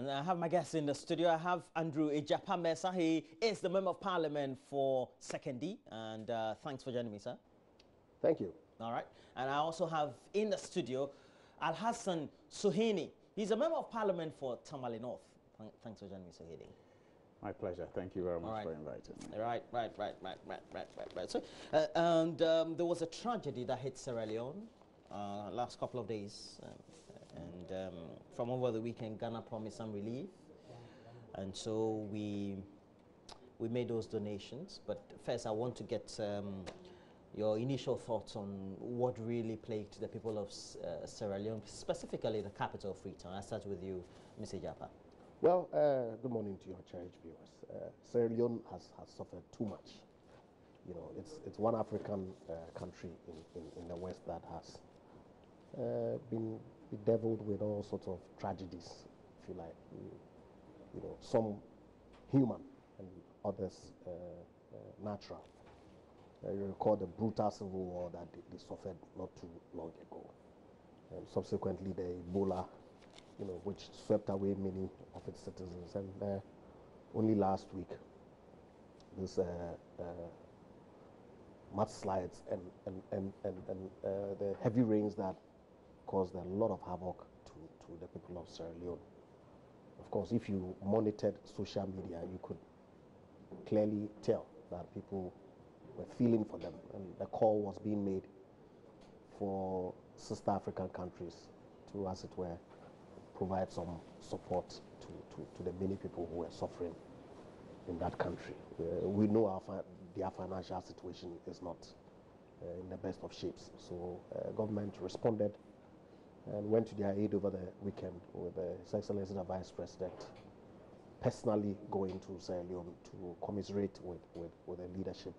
And I have my guest in the studio. I have Andrew Ejapamesa. He is the Member of Parliament for 2nd, and thanks for joining me, sir. Thank you. All right. And I also have in the studio Al-Hassan Suhini. He's a Member of Parliament for Tamale North. Thanks for joining me, Suhini. My pleasure. Thank you very much for inviting me. Right. So, there was a tragedy that hit Sierra Leone last couple of days. And from over the weekend, Ghana promised some relief. And so we made those donations. But first, I want to get your initial thoughts on what really plagued the people of Sierra Leone, specifically the capital of Freetown. I'll start with you, Mr. Japa. Well, good morning to your cherished viewers. Sierra Leone has suffered too much. You know, it's one African country in the West that has been bedeviled with all sorts of tragedies, if you like. You know, some human and others natural. You recall the brutal civil war that they suffered not too long ago. And subsequently, the Ebola, you know, which swept away many of its citizens. And only last week, this mudslides and the heavy rains that caused a lot of havoc to the people of Sierra Leone. Of course, if you monitored social media, you could clearly tell that people were feeling for them, and the call was being made for sister African countries to, as it were, provide some support to the many people who were suffering in that country. We know their financial situation is not in the best of shapes, so government responded and went to their aid over the weekend with His Excellency the Vice President personally going to Sierra Leone to commiserate with the leadership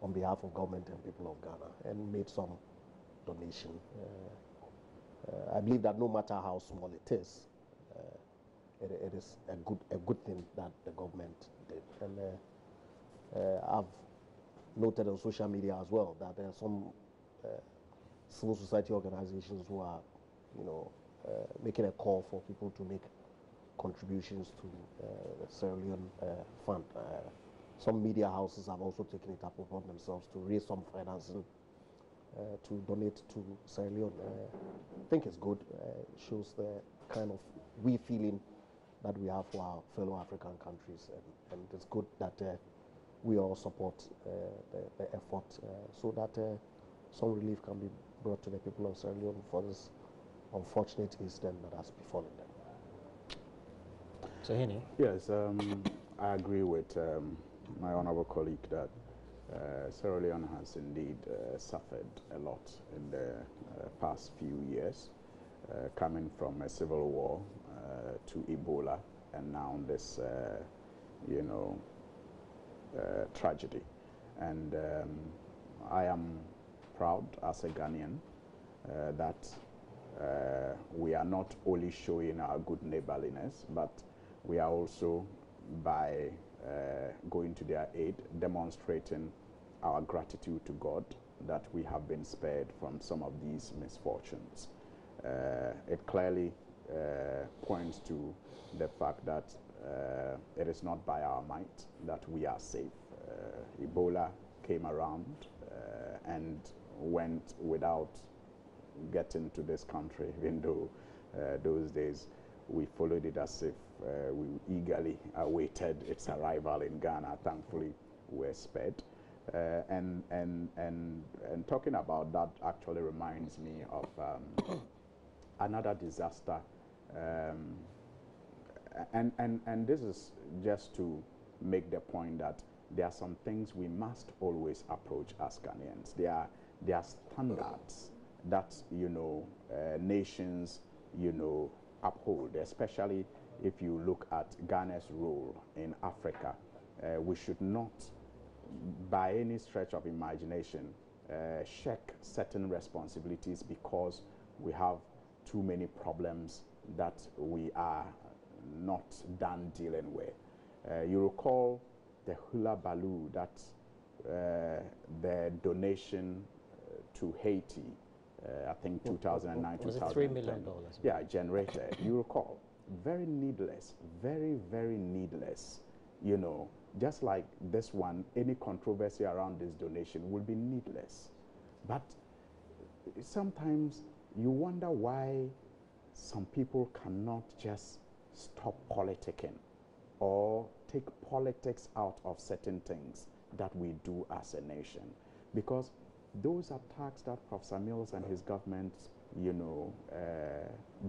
on behalf of government and people of Ghana, and made some donation. I believe that no matter how small it is, it is a good thing that the government did. And I've noted on social media as well that there are some civil society organizations who are, you know, making a call for people to make contributions to the Sierra Leone fund. Some media houses have also taken it up upon themselves to raise some financing to donate to Sierra Leone. I think it's good. It shows the kind of feeling that we have for our fellow African countries, and it's good that we all support the effort so that some relief can be brought to the people of Sierra Leone for this unfortunate incident that has befallen them. So, Henny? Yes, I agree with my honorable colleague that Sierra Leone has indeed suffered a lot in the past few years, coming from a civil war to Ebola, and now this, you know, tragedy. And I am proud as a Ghanaian that we are not only showing our good neighborliness, but we are also, by going to their aid, demonstrating our gratitude to God that we have been spared from some of these misfortunes. It clearly points to the fact that it is not by our might that we are safe. Ebola came around and went without getting to this country, even though those days we followed it as if we eagerly awaited its arrival in Ghana. Thankfully, we're spared. And talking about that actually reminds me of another disaster. And this is just to make the point that there are some things we must always approach as Ghanaians. There are standards that, you know, nations, you know, uphold, especially if you look at Ghana's role in Africa. We should not, by any stretch of imagination, shirk certain responsibilities because we have too many problems that we are not done dealing with. You recall the hula baloo that the donation to Haiti, I think 2009, was 2010. it $3 million? Yeah, generated. You recall very needless, very, very needless. You know, just like this one, any controversy around this donation will be needless. But sometimes you wonder why some people cannot just stop politicking or take politics out of certain things that we do as a nation. Because those attacks that Professor Mills and his government, you know,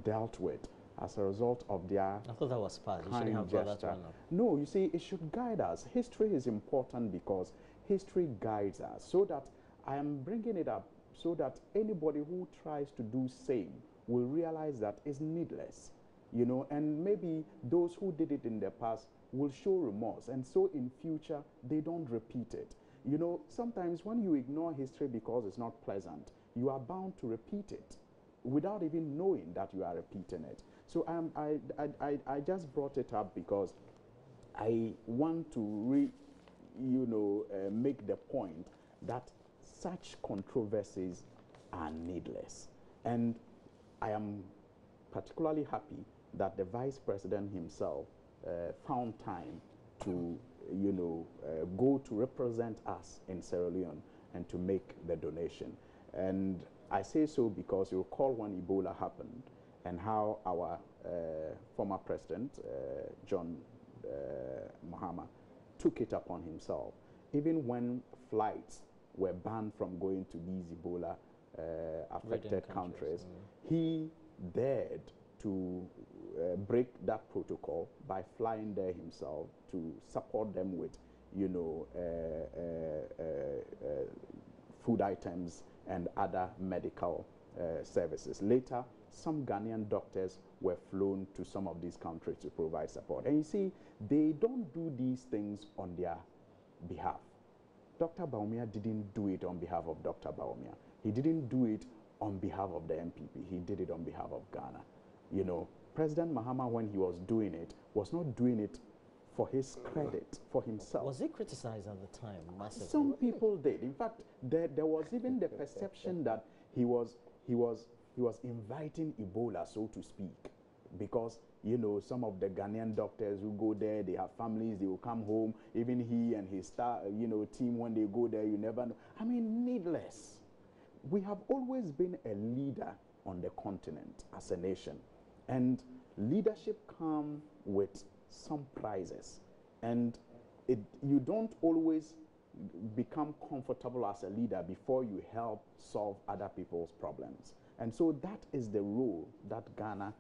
dealt with as a result of their I thought that was part. You shouldn't have brought that one up. No, you see, it should guide us. History is important because history guides us. So that I am bringing it up so that anybody who tries to do same will realize that it's needless, you know, and maybe those who did it in the past will show remorse, and so in future they don't repeat it. You know, sometimes when you ignore history because it's not pleasant, you are bound to repeat it without even knowing that you are repeating it. So I just brought it up because I want to make the point that such controversies are needless. And I am particularly happy that the Vice President himself found time to, go to represent us in Sierra Leone and to make the donation. And I say so because you recall when Ebola happened and how our former president, John Mahama, took it upon himself. Even when flights were banned from going to these Ebola affected countries, he dared to break that protocol by flying there himself to support them with, food items and other medical services. Later, some Ghanaian doctors were flown to some of these countries to provide support. And you see, they don't do these things on their behalf. Dr. Bawumia didn't do it on behalf of Dr. Bawumia. He didn't do it on behalf of the MPP. He did it on behalf of Ghana. You know, President Mahama, when he was doing it, was not doing it for his credit, for himself. Was he criticized at the time massively? Some people did. In fact, there was even the perception that he was inviting Ebola, so to speak, because some of the Ghanaian doctors who go there, they have families, they will come home. Even he and his team, when they go there, you never know. I mean, needless. We have always been a leader on the continent as a nation, and leadership comes with some prizes, and you don't always become comfortable as a leader before you help solve other people's problems. And so that is the role that Ghana,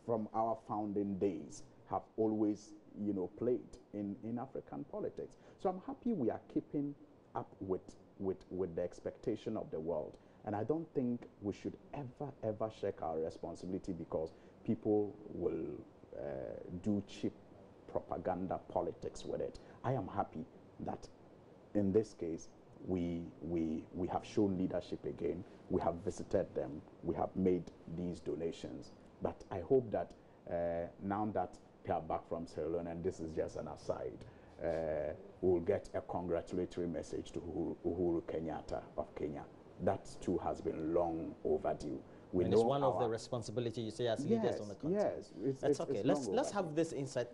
from our founding days, have always, played in African politics. So I'm happy we are keeping up with the expectation of the world. And I don't think we should ever shirk our responsibility because people will do cheap propaganda politics with it. I am happy that in this case, we have shown leadership again. We have visited them. We have made these donations. But I hope that now that they are back from Sierra Leone, and this is just an aside, we'll get a congratulatory message to Uhuru Kenyatta of Kenya. That too has been long overdue. And it's one of the responsibilities you say as leaders on the continent. Yes, that's okay. Let's have this insight.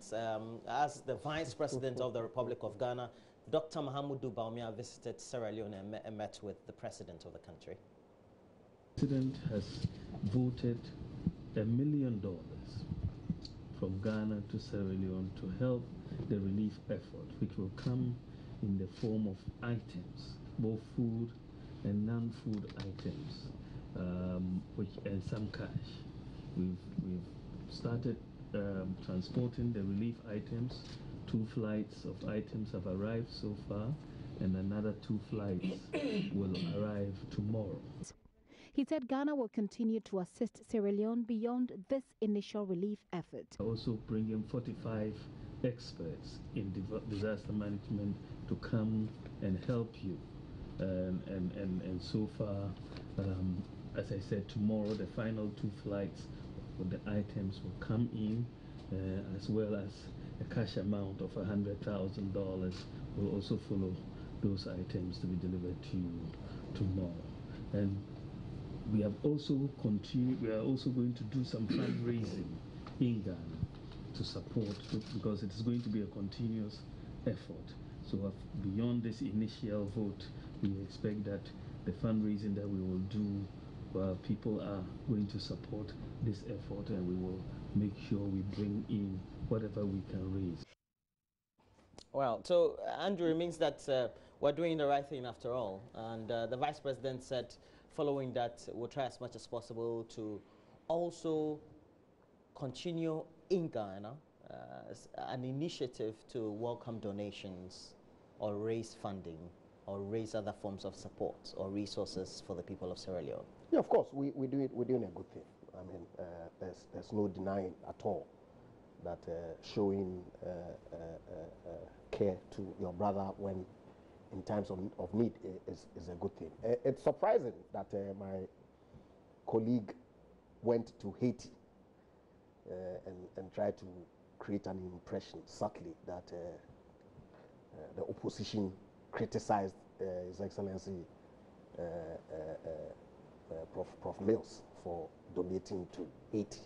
As the Vice President of the Republic of Ghana, Dr. Mahamudu Bawumia visited Sierra Leone and met with the President of the country. The President has voted $1 million from Ghana to Sierra Leone to help the relief effort, which will come in the form of items, both food and non-food items, and some cash. We've started transporting the relief items. 2 flights of items have arrived so far, and another 2 flights will arrive tomorrow. He said Ghana will continue to assist Sierra Leone beyond this initial relief effort. Also bringing 45 experts in disaster management to come and help you. And so far, as I said, tomorrow the final 2 flights with the items will come in, as well as a cash amount of $100,000 will also follow those items to be delivered to you tomorrow. And we have also continued. We are also going to do some fundraising in Ghana to support, because it is going to be a continuous effort. So beyond this initial vote, we expect that the fundraising that we will do, people are going to support this effort, and we will make sure we bring in whatever we can raise. Well, so Andrew, it means that we're doing the right thing after all. And the Vice President said following that we'll try as much as possible to also continue in Ghana an initiative to welcome donations or raise funding or raise other forms of support or resources for the people of Sierra Leone. Yeah, of course, we're doing a good thing. I mean, there's no denying at all that showing care to your brother when in times of need is a good thing. It's surprising that my colleague went to Haiti and tried to create an impression subtly that the opposition criticized His Excellency Prof. Mills for donating to Haiti.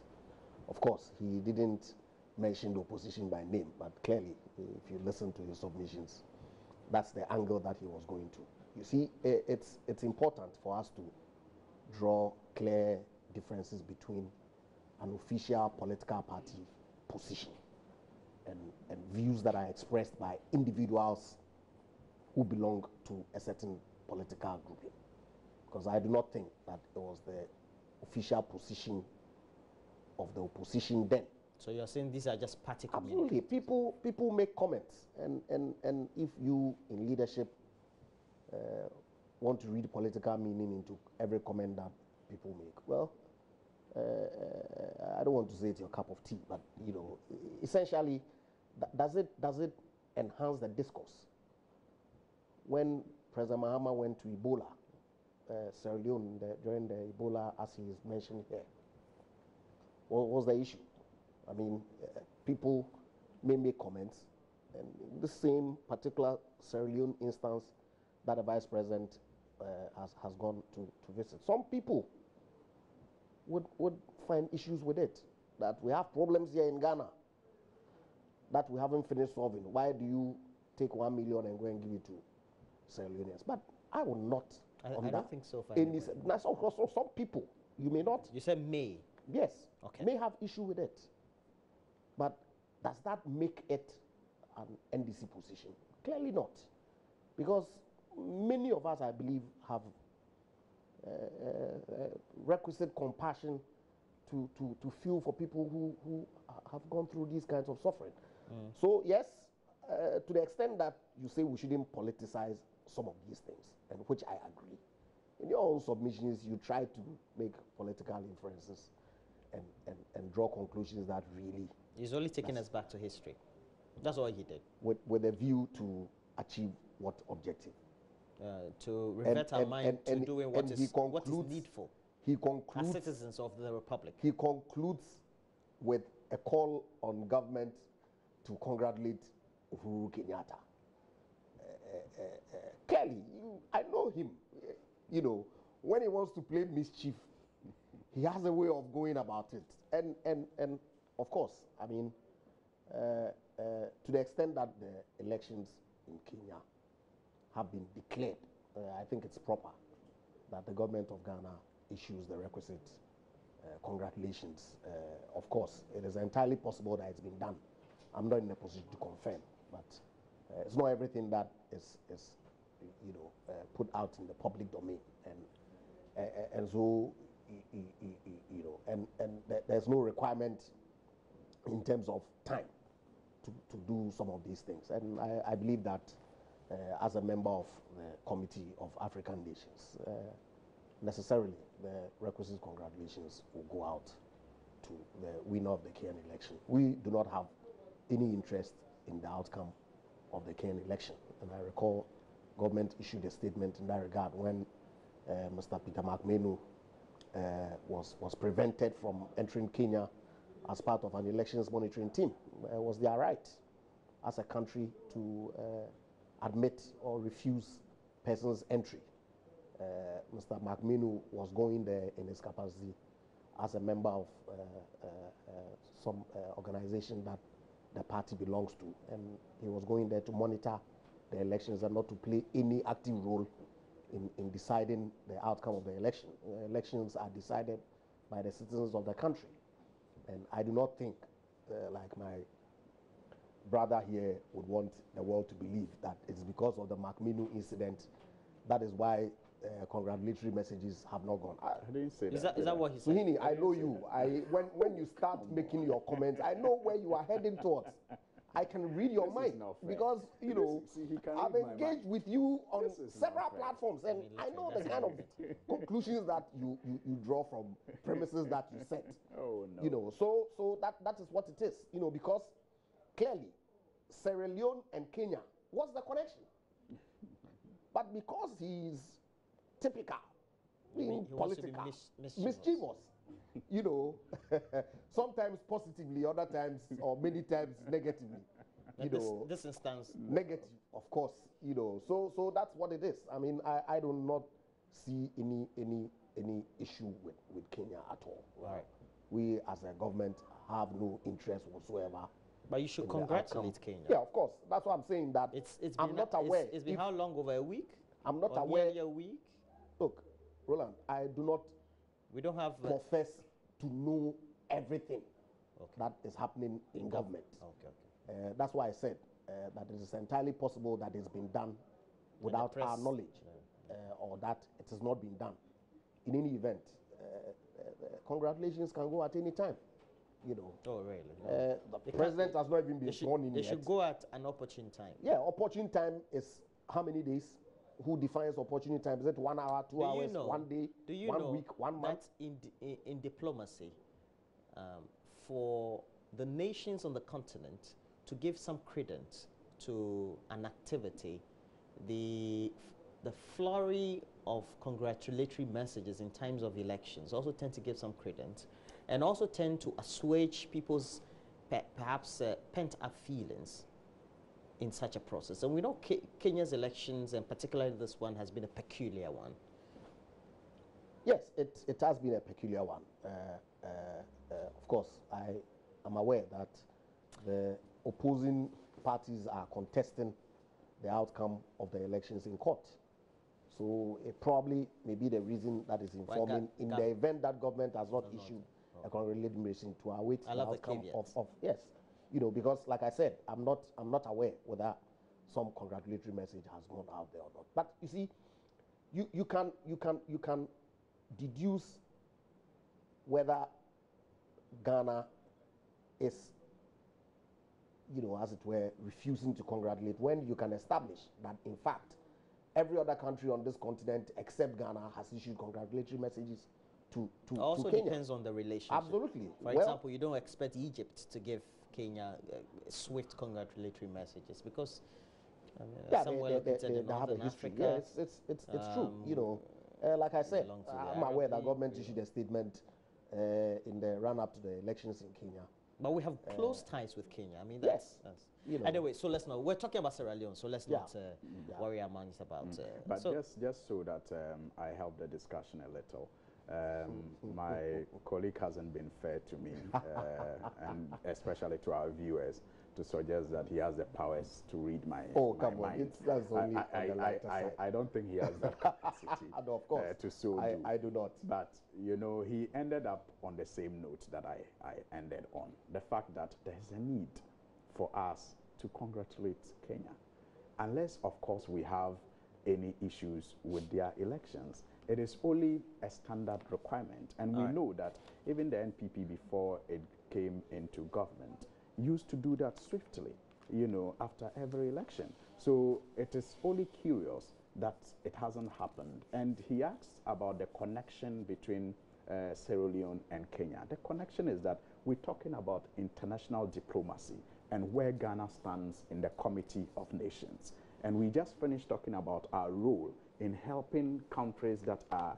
Of course, he didn't mention the opposition by name, but clearly, if you listen to his submissions, that's the angle that he was going to. You see, it's important for us to draw clear differences between an official political party position and views that are expressed by individuals who belong to a certain political grouping. Because I do not think that it was the official position of the opposition then. So you're saying these are just party Absolutely. People make comments, and if you in leadership want to read political meaning into every comment that people make, well, I don't want to say it's your cup of tea, but you know, essentially, does it enhance the discourse? When President Mahama went to Ebola, Sierra Leone during the Ebola, as he is mentioned here, what was the issue? I mean, people may make comments, and in the same particular Sierra Leone instance that the Vice President has gone to visit, some people would find issues with it, that we have problems here in Ghana that we haven't finished solving. Why do you take 1 million and go and give it to Sierra Leoneans? But I will not. I don't think so. Some people, you may not. You said may. Yes. Okay. May have issue with it. But does that make it an NDC position? Clearly not. Because many of us, I believe, have requisite compassion to feel for people who have gone through these kinds of suffering. So yes, to the extent that you say we shouldn't politicize some of these things, and which I agree. In your own submissions, you try to make political inferences and draw conclusions that really... He's only taking us back to history. That's all he did. With a view to achieve what objective? To revert our mind to doing what is needful. He concludes, as citizens of the Republic. He concludes with a call on government to congratulate Uhuru Kenyatta. Clearly, I know him. You know, when he wants to play mischief, he has a way of going about it. And of course, I mean, to the extent that the elections in Kenya have been declared, I think it's proper that the government of Ghana issues the requisite congratulations. Of course, it is entirely possible that it's been done. I'm not in a position to confirm, but it's not everything that is you know, put out in the public domain, and so you know, and there's no requirement in terms of time to do some of these things. And I believe that as a member of the Committee of African Nations, necessarily the requisite congratulations will go out to the winner of the Kenyan election. We do not have any interest in the outcome of the Kenyan election. And I recall government issued a statement in that regard when Mr. Peter McMenu was prevented from entering Kenya as part of an elections monitoring team. It was their right as a country to admit or refuse persons' entry. Mr. McMenu was going there in his capacity as a member of some organization that the party belongs to, and he was going there to monitor the elections and not to play any active role in deciding the outcome of the election. Elections are decided by the citizens of the country, and I do not think, like my brother here would want the world to believe, that it's because of the McMinu incident that is why congratulatory messages have not gone. I didn't say Is that what he said? Suhini, I know you. When you start making your comments, I know where you are heading towards. I can read your mind because, you know, I've engaged with you on several platforms, and I know the kind of conclusions that you draw from premises that you set. Oh, no. You know, so that is what it is. You know, because clearly Sierra Leone and Kenya, what's the connection? But because he's typical, being political, mischievous, you know, sometimes positively, other times or many times negatively. You know, this instance, negative, of course. You know, so that's what it is. I mean, I do not see any issue with Kenya at all. Right. We as a government have no interest whatsoever. But you should congratulate Kenya. Yeah, of course. That's what I'm saying. That I'm not aware. It's been how long? Over a week? I'm not or aware. Nearly a week. Look, Roland, I do not. We don't have profess to know everything that is happening in government. Okay. That's why I said that it is entirely possible that it's been done without our knowledge, or that it has not been done. In any event, congratulations can go at any time. You know. Oh, really? The president has not even been sworn in yet. They should go at an opportune time. Yeah, opportune time is how many days? Who defines opportune time? Is it 1 hour, 2 hours, 1 day, 1 week, 1 month? In diplomacy, for the nations on the continent to give some credence to an activity, the flurry of congratulatory messages in times of elections also tend to give some credence, and also tend to assuage people's perhaps pent-up feelings in such a process. And we know Kenya's elections, and particularly this one, has been a peculiar one. Yes, it has been a peculiar one. Of course, I am aware that the opposing parties are contesting the outcome of the elections in court. So it probably may be the reason that is informing in the event that government has not issued a congratulatory message to await the outcome of yes. You know, because like I said, I'm not aware whether some congratulatory message has gone out there or not. But you see, you can deduce whether Ghana is, you know, as it were, refusing to congratulate when you can establish that in fact every other country on this continent except Ghana has issued congratulatory messages to also Kenya. Depends on the relationship. Absolutely. For example, you don't expect Egypt to give Kenya swift congratulatory messages because somewhere located in Northern Africa. Yeah, it's true. You know, like I said, I'm aware that government issued a statement in the run-up to the elections in Kenya. But we have close ties with Kenya. I mean, that's you know. Anyway, so let's not. We're talking about Sierra Leone, so let's not worry our minds about. But just so that I help the discussion a little. My colleague hasn't been fair to me, and especially to our viewers, to suggest that he has the powers to read my mind. That's only I don't think he has that capacity. No, of course. To so do. I do not. But, you know, he ended up on the same note that I ended on. The fact that there's a need for us to congratulate Kenya. Unless, of course, we have any issues with their elections. It is only a standard requirement. And we know that even the NPP, before it came into government, used to do that swiftly, you know, after every election. So it is only curious that it hasn't happened. And he asked about the connection between Sierra Leone and Kenya. The connection is that we're talking about international diplomacy and where Ghana stands in the Committee of Nations. And we just finished talking about our role in helping countries that are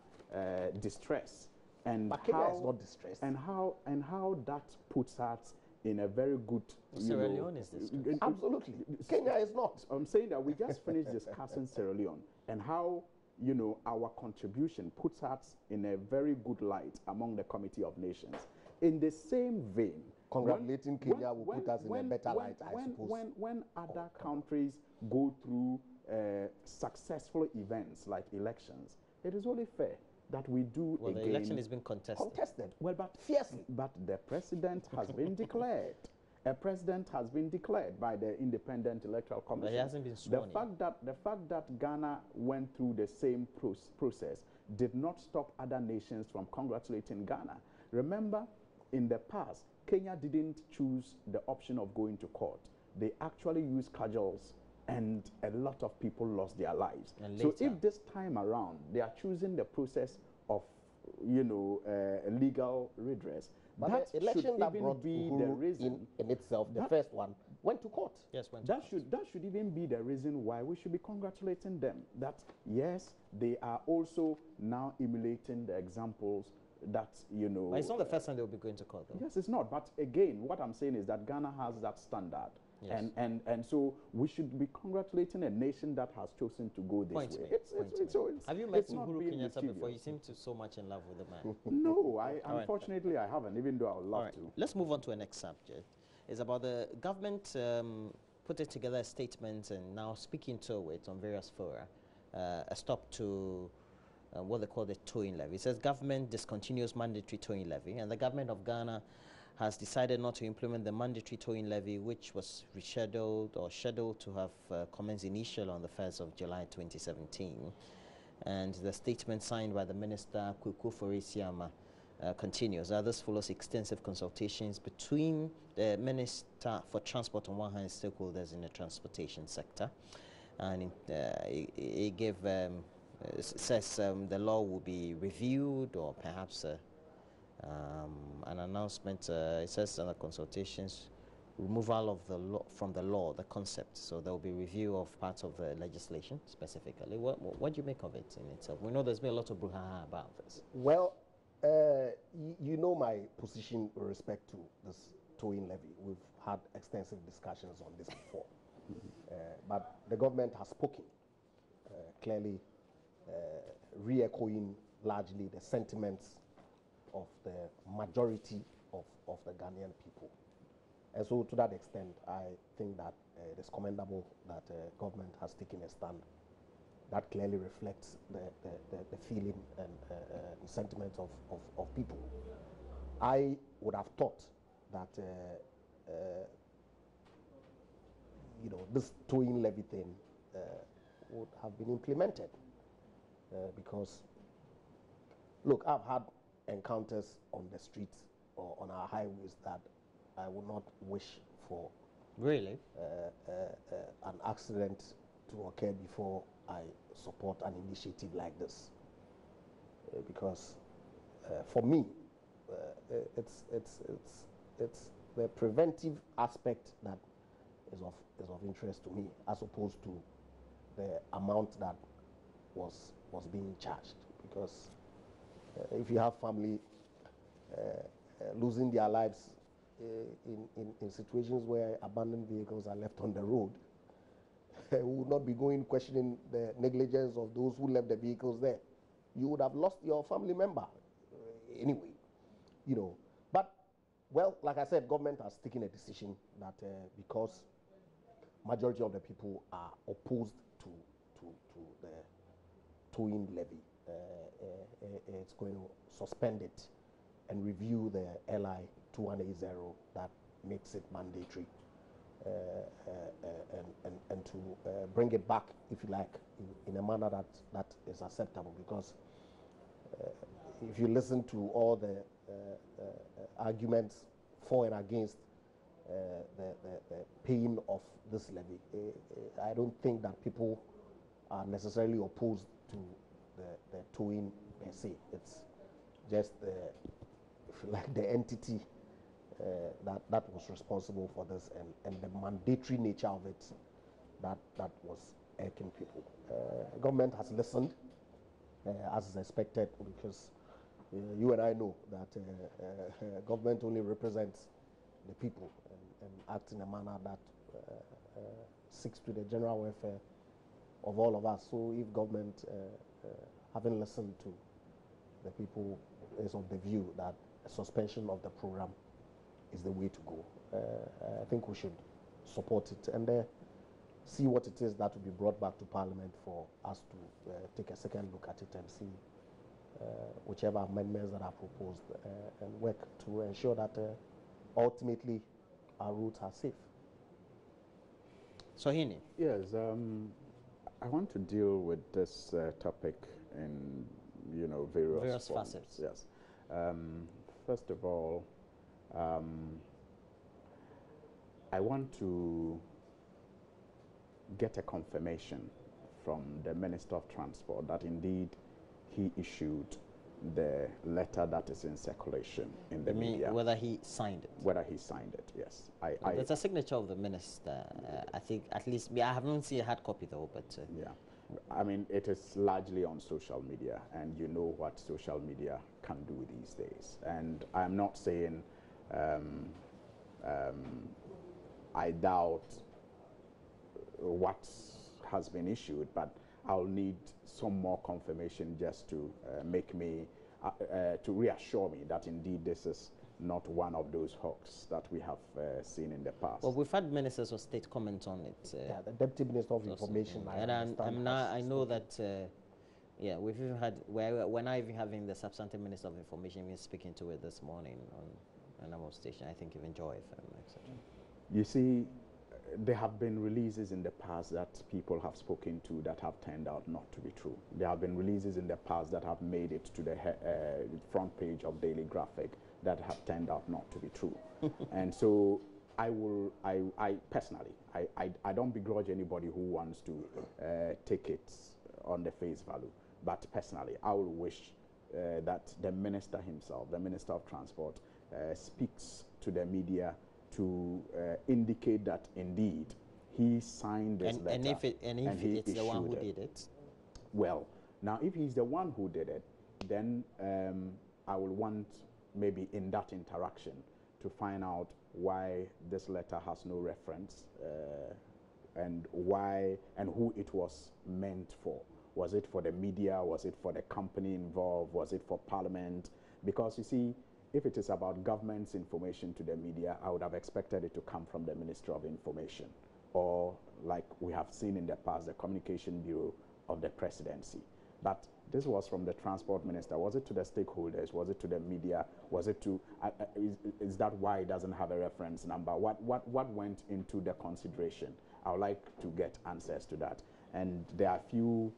distressed, and but Kenya is not distressed, and how that puts us in a very good. Sierra Leone is distressed. Absolutely, Kenya is not. I'm saying that we just finished discussing Sierra Leone and how, you know, our contribution puts us in a very good light among the Committee of Nations. In the same vein, congratulating Kenya will put us in a better light, I suppose. When other countries go through successful events like elections, it is only fair that we do well, again. the election is being contested. Well, but fiercely. But the president has been declared. A president has been declared by the Independent Electoral Commission. But he hasn't been sworn in. The fact that Ghana went through the same process did not stop other nations from congratulating Ghana. Remember, in the past, Kenya didn't choose the option of going to court. They actually used cudgels, and a lot of people lost their lives. So if this time around they are choosing the process of, you know, legal redress, but that the election should that even brought be Uhuru the reason in itself, the first one, went to court. Yes, went to court. That should even be the reason why we should be congratulating them. That yes, they are also now emulating the examples that, you know. But it's not the first time they will be going to court, though. Yes, it's not. But again, what I'm saying is that Ghana has that standard. Yes. And so we should be congratulating a nation that has chosen to go this way. Have you met Uhuru Kenyatta before? You seem to so much in love with the man. No, unfortunately I haven't, even though I would love to. Let's move on to the next subject. It's about the government putting together a statement and now speaking to it on various fora, a stop to what they call the towing levy. It says government discontinues mandatory towing levy, and the government of Ghana has decided not to implement the mandatory towing levy, which was rescheduled or scheduled to have commenced initially on the 1st of July 2017. And the statement signed by the Minister, Kuku Foresiama, continues. This follows extensive consultations between the Minister for Transport on one hand and stakeholders in the transportation sector. And it gave, says the law will be reviewed, or perhaps an announcement. It says under consultations, removal of the law from the law, the concept. So there will be review of parts of the legislation specifically. What do you make of it in itself? We know there's been a lot of brouhaha about this. Well, you know my position with respect to this towing levy. We've had extensive discussions on this before. But the government has spoken, clearly re-echoing largely the sentiments of the majority of the Ghanaian people. And so to that extent, I think that it is commendable that government has taken a stand that clearly reflects the feeling and sentiments of people. I would have thought that you know, this towing levy thing would have been implemented because, look, I've had encounters on the streets or on our highways that I would not wish for. Really? An accident to occur before I support an initiative like this, because for me, it's the preventive aspect that is of interest to me, as opposed to the amount that was being charged. Because if you have family losing their lives in situations where abandoned vehicles are left on the road, we would not be going questioning the negligence of those who left the vehicles there. You would have lost your family member anyway, you know. But, well, like I said, government has taken a decision that because majority of the people are opposed to the towing levy, it's going to suspend it and review the LI 2180 that makes it mandatory, and to bring it back, if you like, in a manner that is acceptable. Because if you listen to all the arguments for and against the paying of this levy, I don't think that people are necessarily opposed to the towing per se. It's just if you like, the entity that was responsible for this, and the mandatory nature of it that was irking people. Government has listened, as is expected, because you and I know that government only represents the people and acts in a manner that seeks to the general welfare of all of us. So if government having listened to the people, is of the view that a suspension of the program is the way to go. I think we should support it and see what it is that will be brought back to Parliament for us to take a second look at it and see whichever amendments that are proposed and work to ensure that ultimately our roads are safe. So, Hini. Yes, I want to deal with this topic in various facets. Yes. First of all, I want to get a confirmation from the Minister of Transport that indeed he issued the letter that is in circulation in the media. Whether he signed it? Whether he signed it, yes. There's a signature of the minister. I think at least, I haven't seen a hard copy though, but... yeah. I mean, it is largely on social media, and you know what social media can do these days. And I'm not saying I doubt what has been issued, but I'll need some more confirmation just to make me, to reassure me that indeed this is not one of those hawks that we have seen in the past. Well, we've had ministers of state comment on it. Yeah, the Deputy Minister of Information. I know that, yeah, we've even had, we're not even having the substantive Minister of Information even speaking to it this morning on a number of stations, I think even Joy FM, etc. You see, there have been releases in the past that people have spoken to that have turned out not to be true. There have been releases in the past that have made it to the front page of Daily Graphic that have turned out not to be true. And so I personally, I don't begrudge anybody who wants to take it on the face value. But personally, I will wish that the minister himself, the Minister of Transport, speaks to the media to indicate that indeed he signed this letter. And if it's the one who did it? Well, now if he's the one who did it, then I will want maybe in that interaction to find out why this letter has no reference and why and who it was meant for. Was it for the media? Was it for the company involved? Was it for Parliament? Because you see, if it is about government's information to the media, I would have expected it to come from the Ministry of Information, or like we have seen in the past, the Communication Bureau of the Presidency. But this was from the Transport Minister. Was it to the stakeholders? Was it to the media? Was it to, is that why it doesn't have a reference number? What went into the consideration? I would like to get answers to that. And there are a few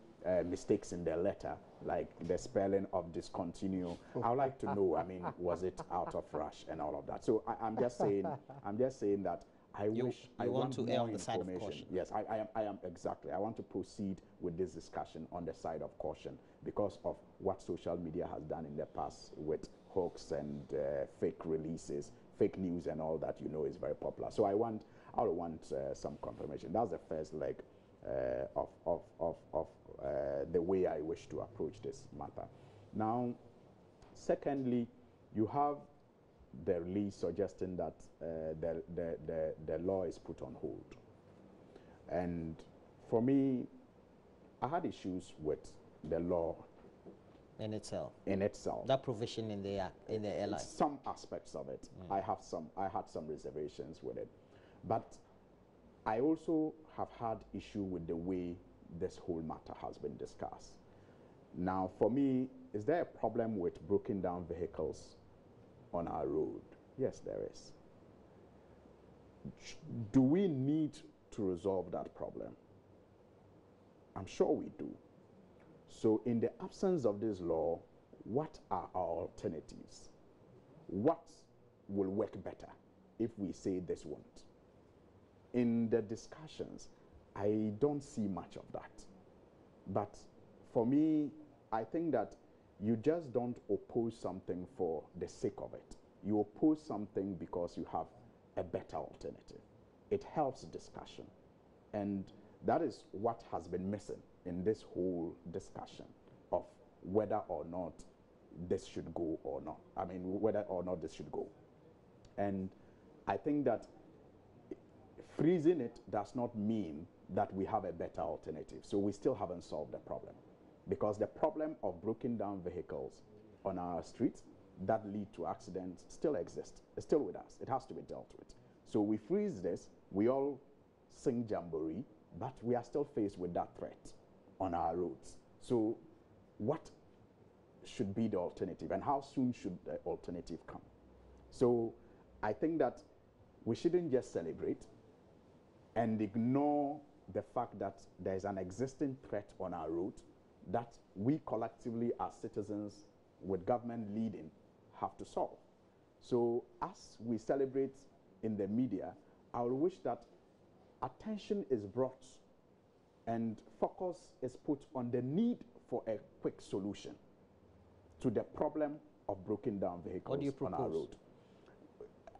mistakes in the letter, like the spelling of discontinue. I would like to know, I mean, was it out of rush and all of that? So I'm just saying that I want to err on the side of caution. Yes, I am exactly. I want to proceed with this discussion on the side of caution because of what social media has done in the past with hoax and fake releases, fake news and all that, you know, is very popular. So I want some confirmation. That's the first leg of the way I wish to approach this matter. Now, secondly, you have the release suggesting that the law is put on hold. And for me, I had issues with the law in itself. That provision in the LI. Some aspects of it, I had some reservations with it. But I also have had issue with the way this whole matter has been discussed. Now, for me, is there a problem with broken down vehicles on our road? Yes, there is. Do we need to resolve that problem? I'm sure we do. So in the absence of this law, what are our alternatives? What will work better if we say this won't? In the discussions, I don't see much of that. But for me, I think that you just don't oppose something for the sake of it. You oppose something because you have a better alternative. It helps discussion. And that is what has been missing in this whole discussion of whether or not this should go or not. I mean, whether or not this should go. And I think that freezing it does not mean that we have a better alternative. So we still haven't solved the problem. because the problem of broken down vehicles on our streets that lead to accidents still exists. It's still with us. It has to be dealt with. So we freeze this, we all sing jamboree, but we are still faced with that threat on our roads. So what should be the alternative, and how soon should the alternative come? So I think that we shouldn't just celebrate and ignore the fact that there is an existing threat on our road that we collectively as citizens with government leading have to solve. So as we celebrate in the media, I would wish that attention is brought and focus is put on the need for a quick solution to the problem of broken down vehicles on our road.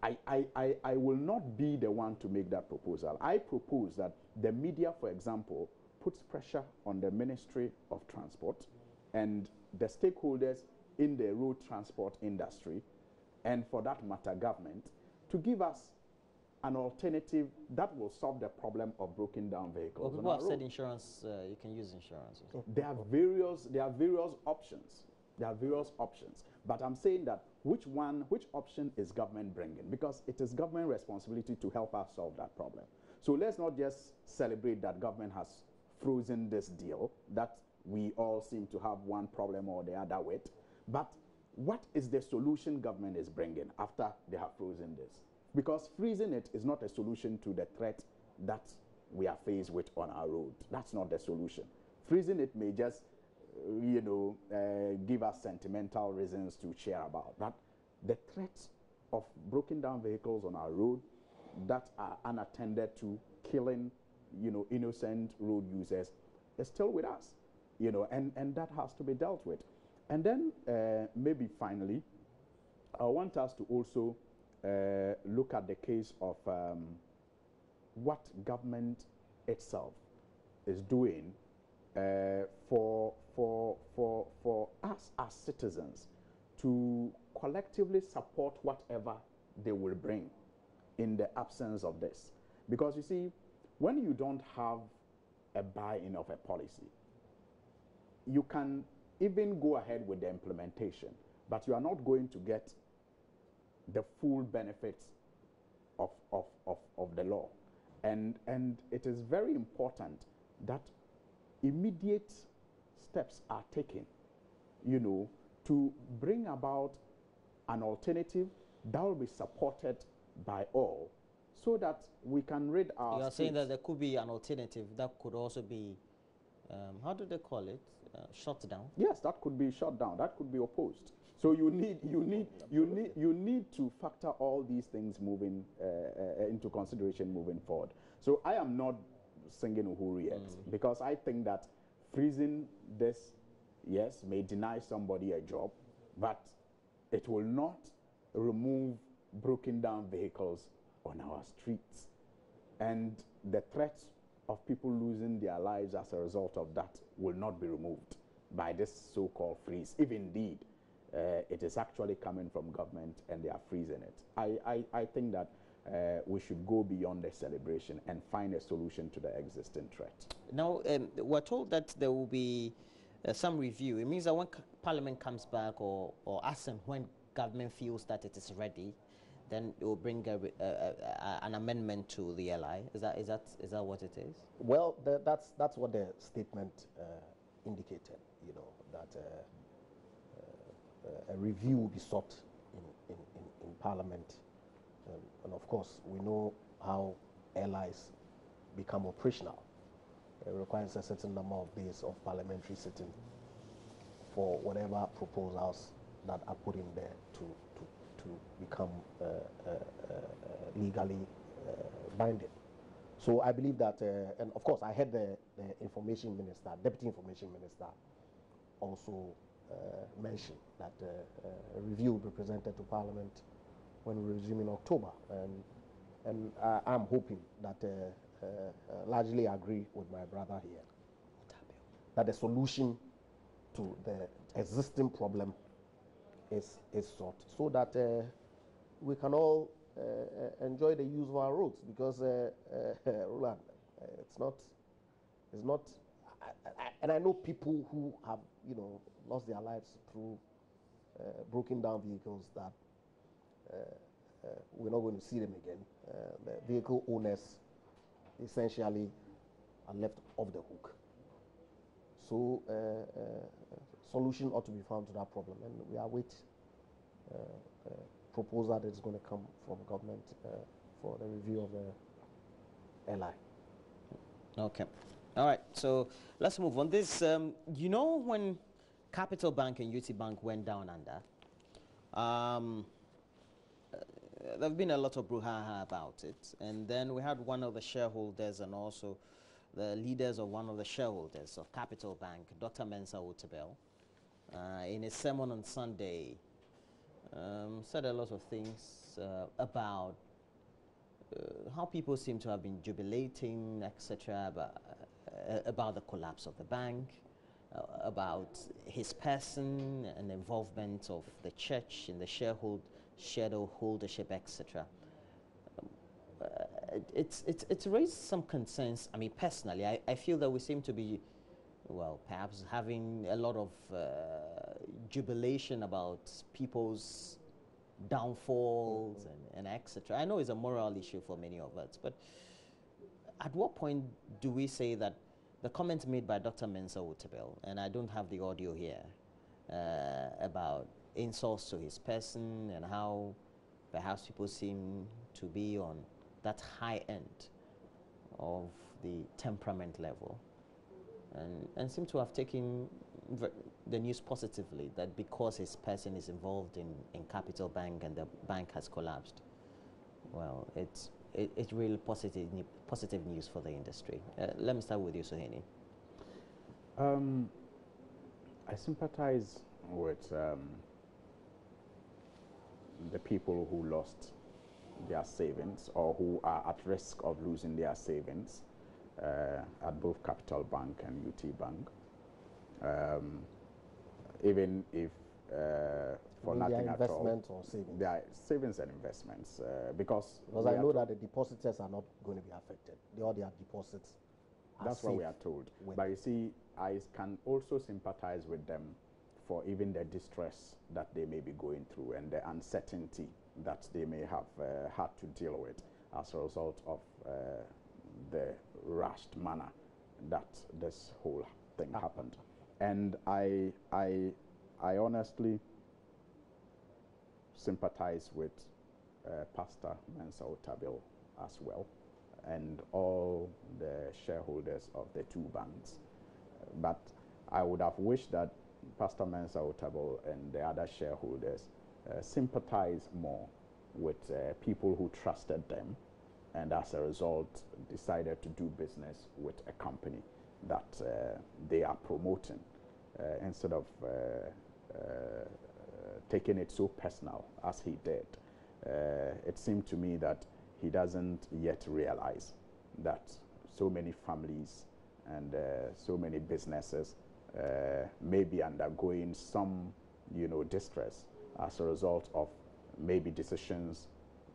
I will not be the one to make that proposal. I propose that the media, for example, puts pressure on the Ministry of Transport and the stakeholders in the road transport industry, and for that matter, government, to give us an alternative that will solve the problem of broken down vehicles. Well, people have said insurance, you can use insurance. There are various options. There are various options. But I'm saying that which option is government bringing? Because it is government responsibility to help us solve that problem. So let's not just celebrate that government has frozen this deal that we all seem to have one problem or the other with. But what is the solution government is bringing after they have frozen this? Because freezing it is not a solution to the threat that we are faced with on our road. That's not the solution. Freezing it may just give us sentimental reasons to cheer about. But the threat of broken down vehicles on our road that are unattended to, killing, innocent road users is still with us, and that has to be dealt with. And then maybe finally, I want us to also look at the case of what government itself is doing for us as citizens to collectively support whatever they will bring in the absence of this. Because you see, when you don't have a buy-in of a policy, you can even go ahead with the implementation, but you are not going to get the full benefits of the law. And it is very important that immediate steps are taken, to bring about an alternative that will be supported by all, so that we can rid our You are saying that there could be an alternative that could also be, how do they call it, shut down? Yes, that could be shut down. That could be opposed. So you need to factor all these things moving into consideration moving forward. So I am not singing Uhuru yet, because I think that freezing this, yes, may deny somebody a job, but it will not remove broken down vehicles on our streets. And the threat of people losing their lives as a result of that will not be removed by this so-called freeze, if indeed it is actually coming from government and they are freezing it. I think that we should go beyond the celebration and find a solution to the existing threat. Now, we're told that there will be some review. It means that when Parliament comes back, or as and when government feels that it is ready, then it will bring an amendment to the LI. Is that what it is? Well, that's what the statement indicated. That a review will be sought in Parliament, and of course we know how LIs become operational. It requires a certain number of days of parliamentary sitting for whatever proposals that are put in there to become legally binding. So I believe that, and of course I heard the information minister, deputy information minister, also mention that a review will be presented to Parliament when we resume in October, and I'm hoping that largely agree with my brother here, Otabil, that the solution to the existing problem is sought, so that we can all enjoy the use of our roads. Because Roland, it's not. And I know people who have, lost their lives through broken down vehicles that we're not going to see them again. The vehicle owners essentially are left off the hook. So solution ought to be found to that problem, and we await proposal that is going to come from government for the review of the LI. Okay. All right. So let's move on. This, when Capital Bank and UT Bank went down under, there have been a lot of brouhaha about it. And then we had one of the shareholders and also the leaders of one of the shareholders of Capital Bank, Dr. Mensa Otabil, in a sermon on Sunday, said a lot of things about how people seem to have been jubilating, etc., about the collapse of the bank, about his person and involvement of the church in the shareholdership, etc. It's raised some concerns. I mean, personally, I feel that we seem to be, well, perhaps having a lot of jubilation about people's downfalls and etc. I know it's a moral issue for many of us, but at what point do we say that the comment made by Dr. Mensa Otabil, and I don't have the audio here, about insults to his person and how perhaps people seem to be on that high end of the temperament level and seem to have taken the news positively, that because his person is involved in Capital Bank and the bank has collapsed, well, it's really positive news for the industry. Let me start with you, Suheni. I sympathize with the people who lost their savings or who are at risk of losing their savings at both Capital Bank and UT Bank. Even if for nothing at all. Investment or savings? They are savings and investments because I know that the depositors are not going to be affected. All their deposits are That's what we are told. But you see, I can also sympathize with them for even the distress that they may be going through and the uncertainty that they may have had to deal with as a result of the rushed manner that this whole thing happened. And I honestly sympathize with Pastor Mensa Otabil as well and all the shareholders of the two banks. But I would have wished that Pastor Mensa Otabil and the other shareholders sympathize more with people who trusted them and as a result decided to do business with a company that they are promoting instead of taking it so personal as he did. It seemed to me that he doesn't yet realize that so many families and so many businesses may be undergoing some, distress as a result of maybe decisions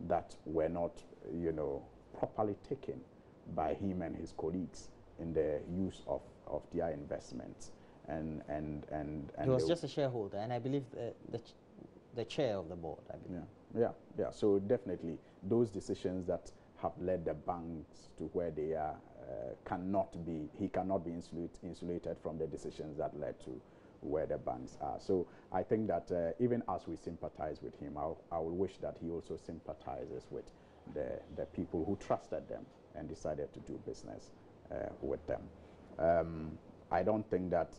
that were not, properly taken by him and his colleagues in the use of their investments. And he was just a shareholder, and I believe the chair of the board, I believe. Yeah. So definitely those decisions that have led the banks to where they are he cannot be insulated from the decisions that led to where the banks are. So I think that even as we sympathize with him, I would wish that he also sympathizes with the people who trusted them and decided to do business with them. I don't think that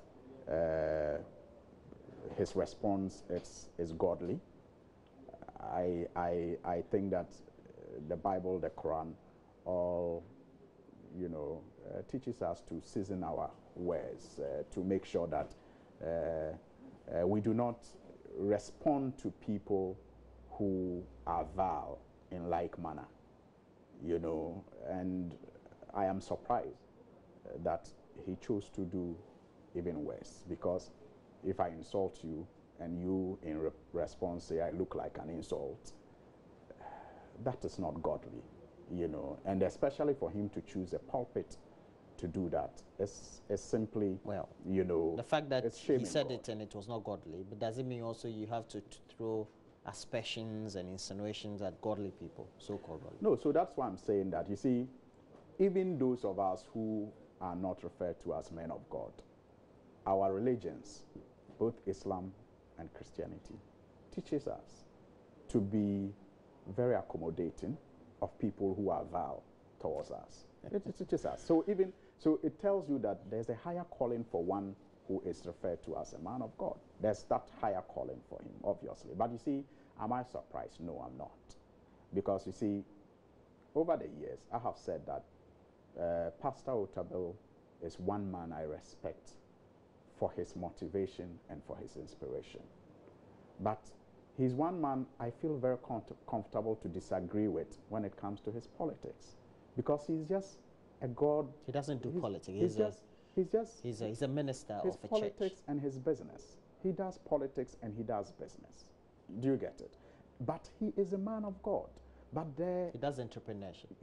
his response is godly. I think that the Bible, the Quran, all teaches us to season our words to make sure that we do not respond to people who are vile in like manner, and I am surprised that he chose to do even worse, because if I insult you and you in response say I look like an insult, that is not godly, and especially for him to choose a pulpit to do that. It's simply, Well, you know, the fact that it's he shaming said God. it and it was not godly, but does it mean also you have to throw aspersions and insinuations at godly people, so-called godly? No, so that's why I'm saying that. You see, even those of us who are not referred to as men of God, our religions, both Islam and Christianity, teaches us to be very accommodating of people who are vile towards us. It teaches us. So it tells you that there's a higher calling for one who is referred to as a man of God. There's that higher calling for him, obviously. But you see, am I surprised? No, I'm not. Because you see, over the years, I have said that Pastor Otabil is one man I respect for his motivation and for his inspiration. But he's one man I feel very comfortable to disagree with when it comes to his politics. Because he's just a God. He doesn't do politics. He's a minister of a church. His politics and his business. He does politics and he does business. Do you get it? But he is a man of God. But there... He does entrepreneurship.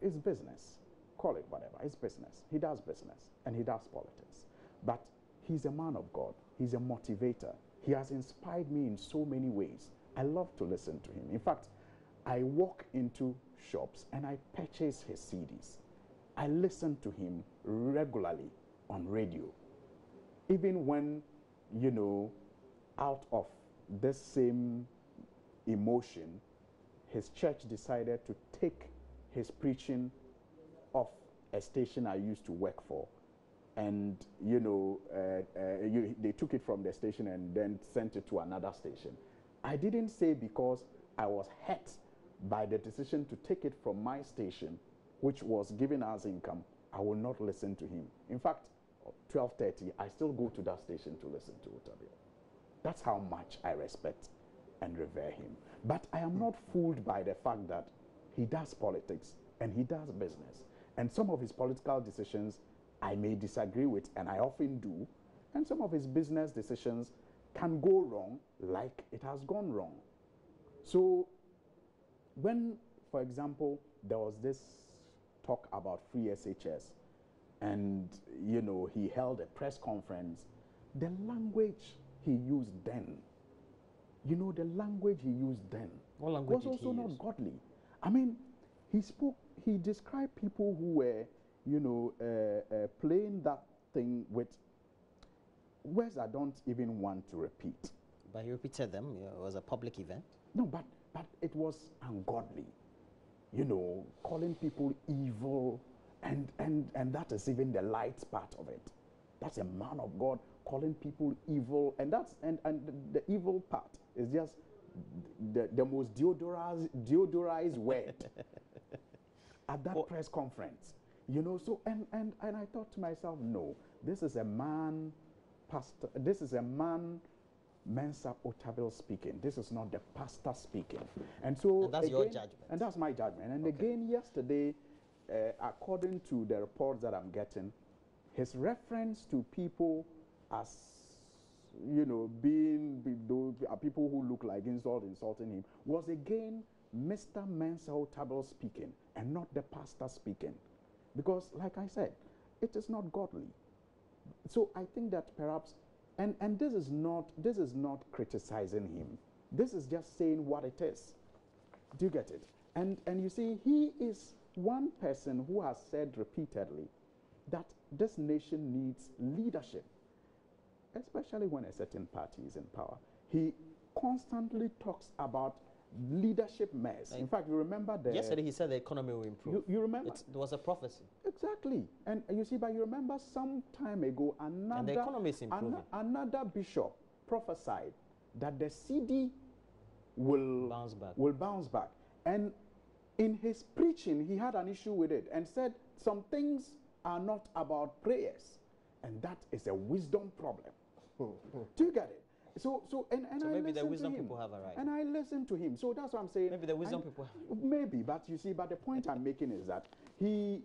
It's business. Call it whatever. It's business. He does business and he does politics. But he's a man of God. He's a motivator. He has inspired me in so many ways. I love to listen to him. In fact, I walk into shops and I purchase his CDs. I listen to him regularly on radio. Even when, you know, out of this same emotion, his church decided to take his preaching off a station I used to work for. And, you know, they took it from the station and then sent it to another station. I didn't say because I was hurt by the decision to take it from my station, which was giving us income, I will not listen to him. In fact, 12:30, I still go to that station to listen to Otabil. That's how much I respect and revere him. But I am not fooled by the fact that he does politics and he does business. And some of his political decisions I may disagree with, and I often do. And some of his business decisions can go wrong like it has gone wrong. So when, for example, there was this talk about free SHS, and, you know, he held a press conference, the language he used then, you know, the language he used then was also not godly. I mean, he described people who were, you know, playing that thing with words I don't even want to repeat. But he repeated them. Yeah, it was a public event. No, but it was ungodly. You know, calling people evil, and that is even the light part of it. That's a man of God calling people evil, and the evil part is just the most deodorized word at that press conference. You know, so and I thought to myself, no, this is a man, pastor. This is a man, Mensa Otabil speaking. This is not the pastor speaking. And so and that's again, your judgment. And that's my judgment. And okay. Again, yesterday, according to the reports that I'm getting, his reference to people as, you know, being those people who look like insulting him was again Mr. Mensa Otabil speaking and not the pastor speaking. Because, like I said, it is not godly. So I think that perhaps, and this is not criticizing him. This is just saying what it is. Do you get it? And you see, he is one person who has said repeatedly that this nation needs leadership, especially when a certain party is in power. He constantly talks about leadership mess. In fact, you remember yesterday he said the economy will improve. You remember? It was a prophecy. Exactly. And you see, but you remember some time ago, and the economy is improving. Another bishop prophesied that the CD will bounce back. And in his preaching, he had an issue with it and said some things are not about prayers, and that is a wisdom problem. Do you get it? So maybe the wisdom people have a right. And I listen to him. So that's what I'm saying. Maybe the wisdom people have. Maybe, but you see, but the point I'm making is that he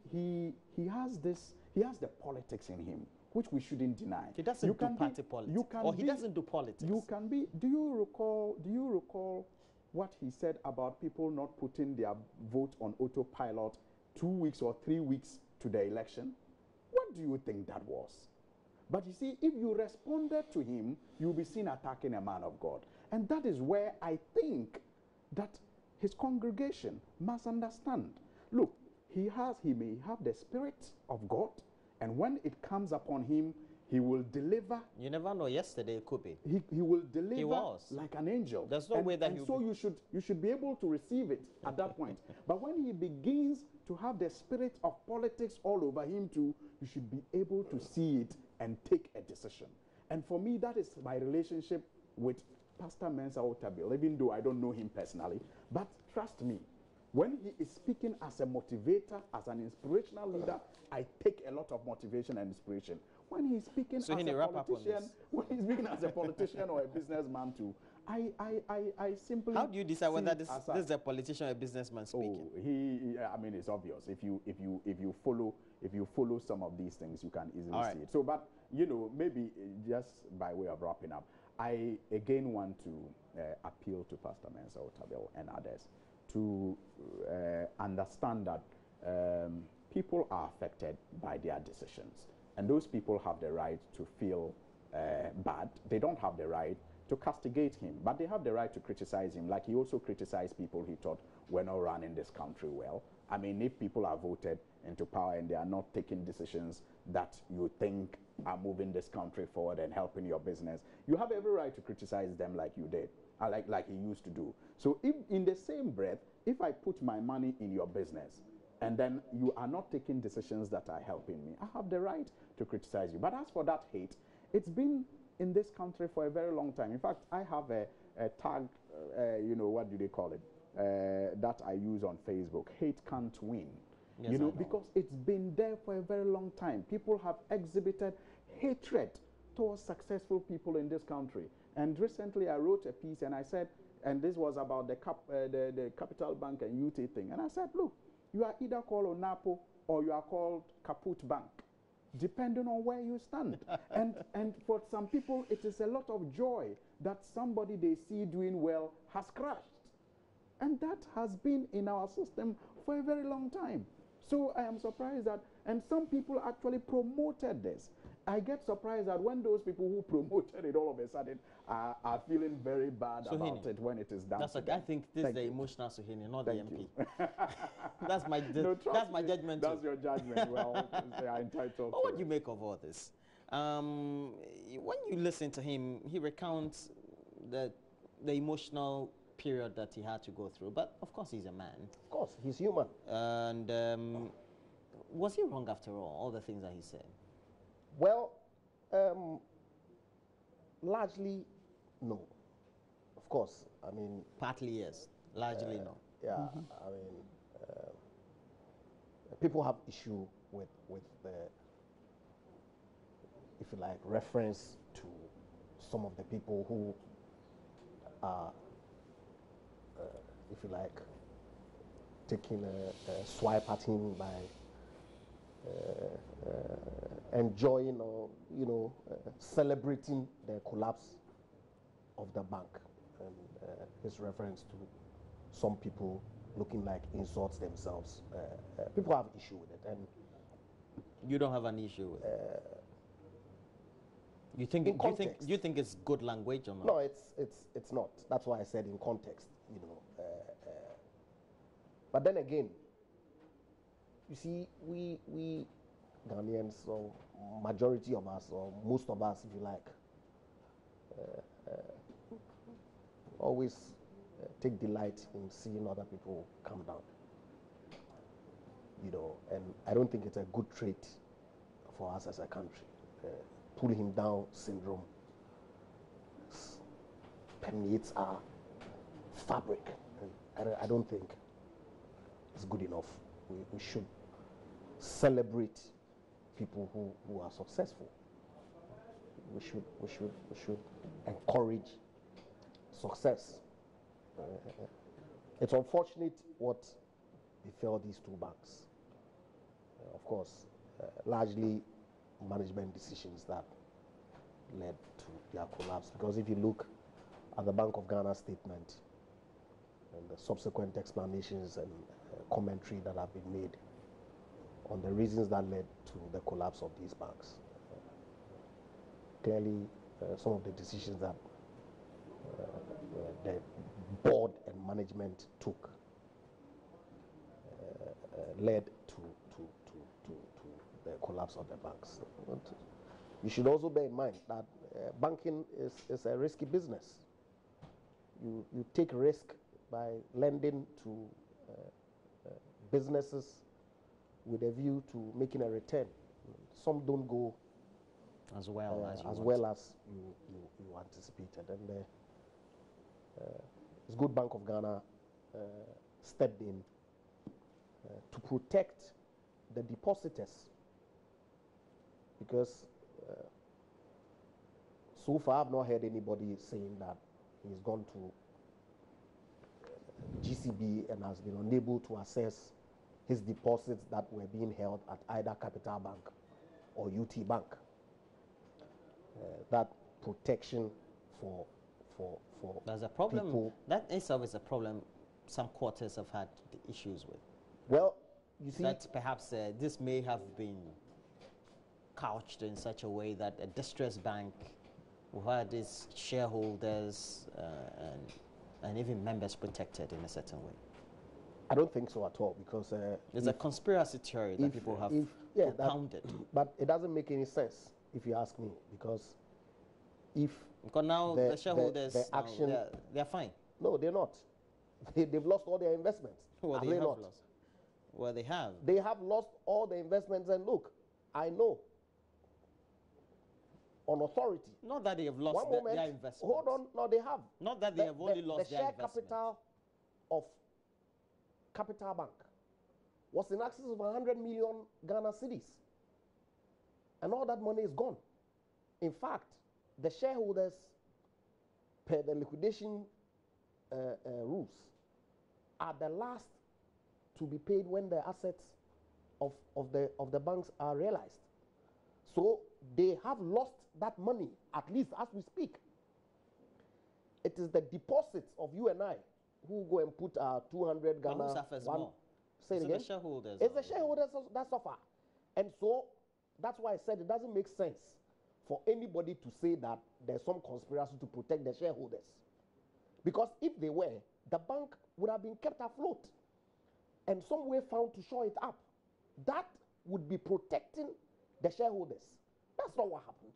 has the politics in him, which we shouldn't deny. He doesn't do party politics. He doesn't do politics. You can be. Do you recall what he said about people not putting their vote on autopilot 2 weeks or 3 weeks to the election? What do you think that was? But you see, if you responded to him, you'll be seen attacking a man of God. And that is where I think that his congregation must understand. Look, he may have the Spirit of God, and when it comes upon him, he will deliver. You never know. Yesterday it could be. He will deliver He was. like an angel. There's no way that and so you should be able to receive it at that point. But when he begins to have the spirit of politics all over him too, you should be able to see it and take a decision. And for me, that is my relationship with Pastor Mensa Otabil, even though I don't know him personally. But trust me, when he is speaking as a motivator, as an inspirational leader, I take a lot of motivation and inspiration. When he's speaking as a politician, when he's speaking as a politician or a businessman too, I simply. How do you decide whether this is a politician or a businessman speaking? I mean, it's obvious. If you follow some of these things, you can easily see it. So, but you know, maybe just by way of wrapping up, I again want to appeal to Pastor Mensa Otabil and others to understand that people are affected by their decisions. And those people have the right to feel bad. They don't have the right to castigate him, but they have the right to criticize him, like he also criticized people he thought were not running this country well. I mean, if people are voted into power and they are not taking decisions that you think are moving this country forward and helping your business, you have every right to criticize them like you did, like he used to do. So if in the same breath, if I put my money in your business, and then you are not taking decisions that are helping me, I have the right to criticize you. But as for that hate, it's been in this country for a very long time. In fact, I have a tag, you know, what do they call it, that I use on Facebook, hate can't win. Yes, you know, because it's been there for a very long time. People have exhibited hatred towards successful people in this country. And recently I wrote a piece and I said, and this was about the Capital Bank and UT thing, and I said, look, you are either called Onapo or you are called Kaput Bank, depending on where you stand. and for some people, it is a lot of joy that somebody they see doing well has crashed. And that has been in our system for a very long time. So I am surprised that, and some people actually promoted this. I get surprised that when those people who promoted it all of a sudden are feeling very bad about it when it is done. I think this is the emotional Suhini, not the MP. That's my judgment. That's your judgment. Well, they are entitled. What do you make of all this? When you listen to him, he recounts the emotional period that he had to go through. But of course, he's a man. Of course, he's human. And was he wrong after all the things that he said? Well, largely, no. Of course, I mean... Partly, yes. Largely, no. Yeah, I mean, people have issue with the, if you like, reference to some of the people who are, if you like, taking a swipe at him by enjoying or, you know, celebrating the collapse of the bank, and his reference to some people looking like insults themselves. People have issue with it, and you don't have an issue with it. You think you think it's good language or not? No, it's not. That's why I said in context, you know. But then again, you see, we Ghanaians, or majority of us, or most of us, if you like, always take delight in seeing other people come down. You know, and I don't think it's a good trait for us as a country. Pull him down syndrome permeates our fabric, and I don't think it's good enough. We should celebrate people who are successful. We should encourage success. It's unfortunate what befell these two banks. Of course, largely management decisions that led to their collapse. Because if you look at the Bank of Ghana statement and the subsequent explanations and commentary that have been made, on the reasons that led to the collapse of these banks. Clearly, some of the decisions that the board and management took led to the collapse of the banks. But you should also bear in mind that banking is a risky business. You take risk by lending to businesses with a view to making a return. Some don't go as well as you anticipated, and it's good Bank of Ghana stepped in to protect the depositors, because so far I've not heard anybody saying that he's gone to GCB and has been unable to access his deposits that were being held at either Capital Bank or UT Bank. That protection for there's a problem. People. That itself is a problem some quarters have had the issues with. Well, you see, that perhaps this may have been couched in such a way that a distressed bank who had its shareholders and even members protected in a certain way. I don't think so at all, because there's a conspiracy theory that people have propounded. But it doesn't make any sense, if you ask me, because now the shareholders, the action, they're fine. No, they're not. They've lost all their investments. Well, they have lost. Well, they have. They have lost all the investments, and look, I know on authority. Not that they have lost their investments. Hold on, no, they have. Not that they have only lost their investments. The share capital of Capital Bank was in excess of 100 million Ghana cedis, and all that money is gone. In fact, the shareholders, per the liquidation rules, are the last to be paid when the assets of the banks are realized. So they have lost that money, at least as we speak. It is the deposits of you and I who go and put 200 Ghana. Who suffers more? Say it again. The shareholders. It's the shareholders that suffer, and so that's why I said it doesn't make sense for anybody to say that there's some conspiracy to protect the shareholders, because if they were, the bank would have been kept afloat and some way found to shore it up. That would be protecting the shareholders. That's not what happened.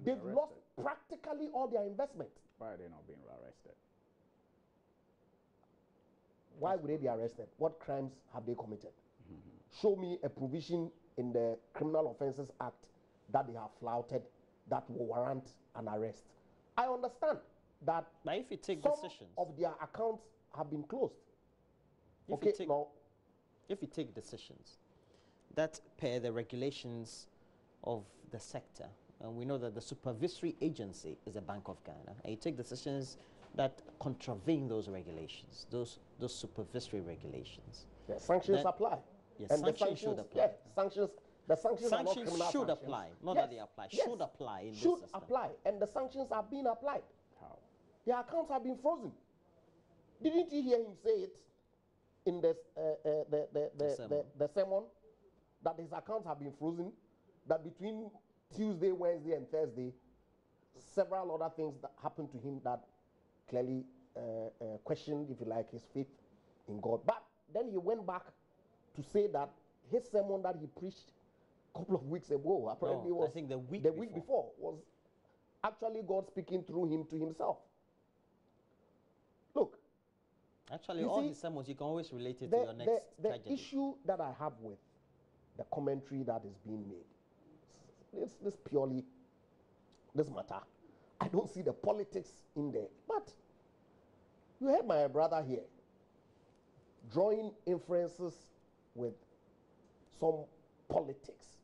They've lost practically all their investment. Why are they not being arrested? Why would they be arrested? What crimes have they committed? Show me a provision in the Criminal Offences Act that they have flouted that will warrant an arrest. I understand that but if you take some decisions of their accounts have been closed. If you take decisions that per the regulations of the sector, and we know that the supervisory agency is the Bank of Ghana, and you take decisions that contravene those regulations, those supervisory regulations. Yeah, sanctions apply. Yes, and sanctions should apply. Yeah, the sanctions are not criminal should sanctions. apply, not that they apply. Yes, should apply in should this system. apply, and the sanctions are being applied. How? Their accounts have been frozen. Didn't you hear him say it in the sermon that his accounts have been frozen? That between Tuesday, Wednesday, and Thursday, several other things that happened to him that clearly questioned, if you like, his faith in God. But then he went back to say that his sermon that he preached a couple of weeks ago, apparently was I think the week before, was actually God speaking through him to himself. Look. Actually, all his sermons, you can always relate it to your next tragedy. The issue that I have with the commentary that is being made, this matter, I don't see the politics in there. But you heard my brother here drawing inferences with some politics.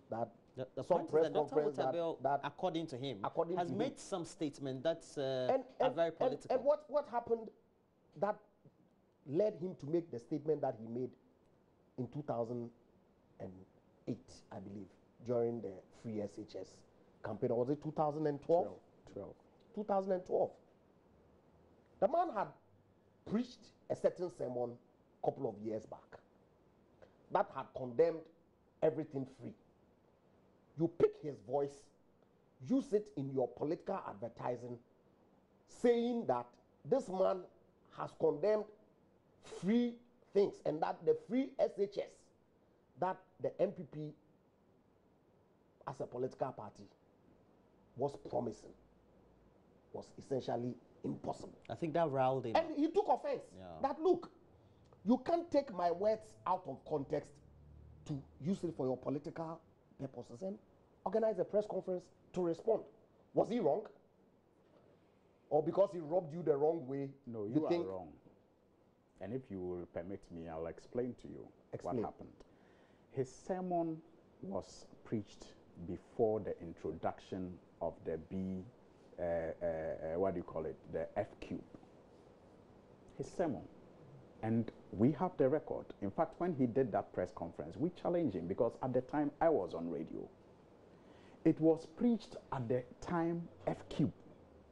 That the some point press is that Dr. conference Otabil, that according to him, has to made him, some statement that's are very political. And what happened that led him to make the statement that he made in 2008, I believe, during the Free SHS campaign? Or was it 2012? 2012. The man had preached a certain sermon a couple of years back that had condemned everything free. You pick his voice, use it in your political advertising, saying that this man has condemned free things and that the free SHS that the MPP as a political party was promising was essentially impossible. I think that riled him. And he took offense. Yeah. That look, you can't take my words out of context to use it for your political purposes and organize a press conference to respond. Was he wrong? Or because he rubbed you the wrong way? No, you are wrong. And if you will permit me, I'll explain to you what happened. His sermon was preached before the introduction of the what do you call it? The F cube. His sermon. And we have the record. In fact, when he did that press conference, we challenged him because at the time I was on radio. It was preached at the time F cube.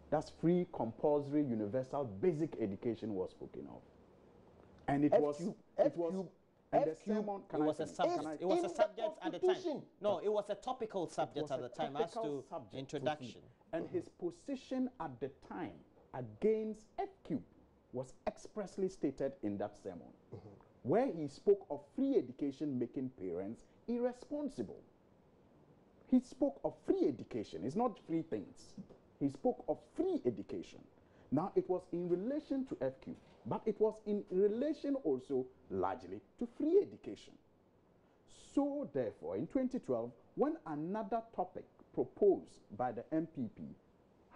That's free, compulsory, universal, basic education was spoken of. And it was a subject at the time. No, it was a topical subject at the time as to introduction. And his position at the time against F cube was expressly stated in that sermon, where he spoke of free education making parents irresponsible. He spoke of free education. It's not free things. He spoke of free education. Now, it was in relation to FQ, but it was in relation also largely to free education. So, therefore, in 2012, when another topic proposed by the MPP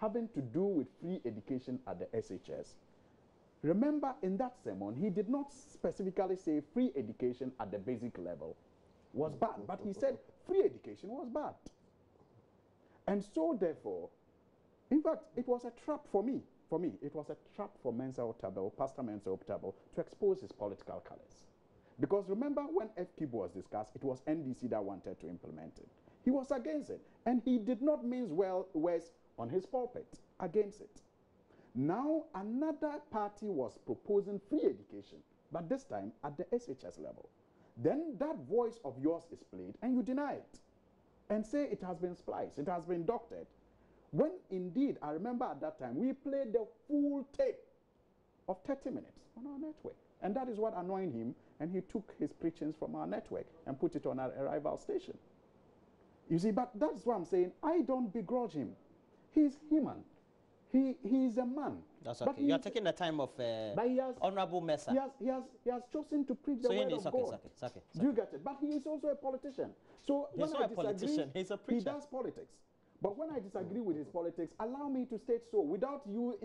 having to do with free education at the SHS, remember in that sermon, he did not specifically say free education at the basic level was bad, but he said free education was bad. And so, therefore, in fact, it was a trap for me. For me, it was a trap for Mensa Otabil, Pastor Mensa Otabil, to expose his political colors. Because remember, when FQB was discussed, it was NDC that wanted to implement it. He was against it, and he did not mince words on his pulpit against it. Now, another party was proposing free education, but this time at the SHS level. Then that voice of yours is played, and you deny it, and say it has been spliced, it has been doctored. When indeed, I remember at that time, we played the full tape of 30 minutes on our network. And that is what annoyed him, and he took his preachings from our network and put it on our rival station. You see, but that's what I'm saying. I don't begrudge him. He's human. He's a man. That's okay. You're taking the time of Honorable Mesa. He has chosen to preach the word of God. Do you get it? But he is also a politician. So he's not a politician. He's a preacher. He does politics. But when I disagree with his politics, allow me to state so without you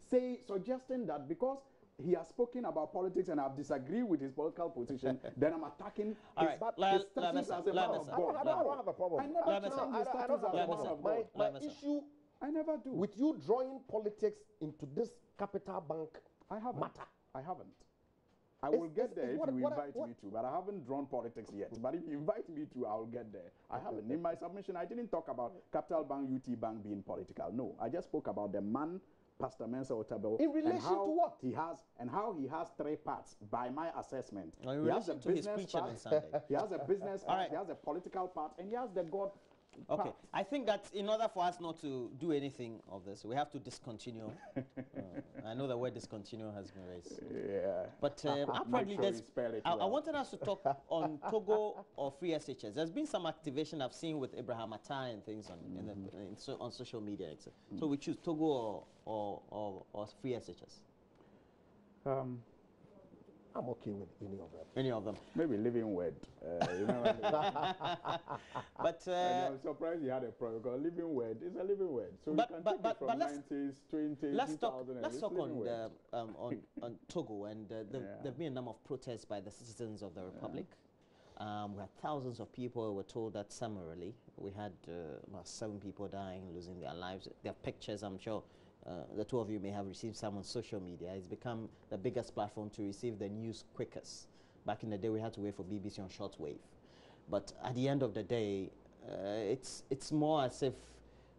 suggesting that because he has spoken about politics and I've disagreed with his political position, then I'm attacking his status as a man of God. I don't have a problem. I never challenge his status as a man of God. My issue, I never do. With you drawing politics into this capital bank matter. I haven't. I will get there if you invite me to, but I haven't drawn politics yet. But if you invite me to, I will get there. I haven't. In my submission, I didn't talk about Capital Bank, UT Bank being political. No, I just spoke about the man, Pastor Mensa Otabil, in relation to what he has and how he has three parts. By my assessment, in relation to his preaching on Sunday, he has a business part, he has a political part, and he has the God. Okay, I think that in order for us not to do anything of this, we have to discontinue. I know the word discontinue has been raised. Yeah. But apparently, I wanted us to talk on Togo or free SHS. There's been some activation I've seen with Abraham Atai and things on social media, etc. So we choose Togo or free SHS. I'm okay with any of them. Any of them. Maybe Living Word. But I'm surprised you had a problem because Living Word is a living word. So you can take it from 90s, 20s, let's 2000s. Let's talk on Togo, and there have been a number of protests by the citizens of the Republic. We had thousands of people who were told that summarily. We had about 7 people dying, losing their lives. There are pictures, I'm sure. The two of you may have received some on social media. It's become the biggest platform to receive the news quickest. Back in the day, we had to wait for BBC on shortwave. But at the end of the day, it's more as if,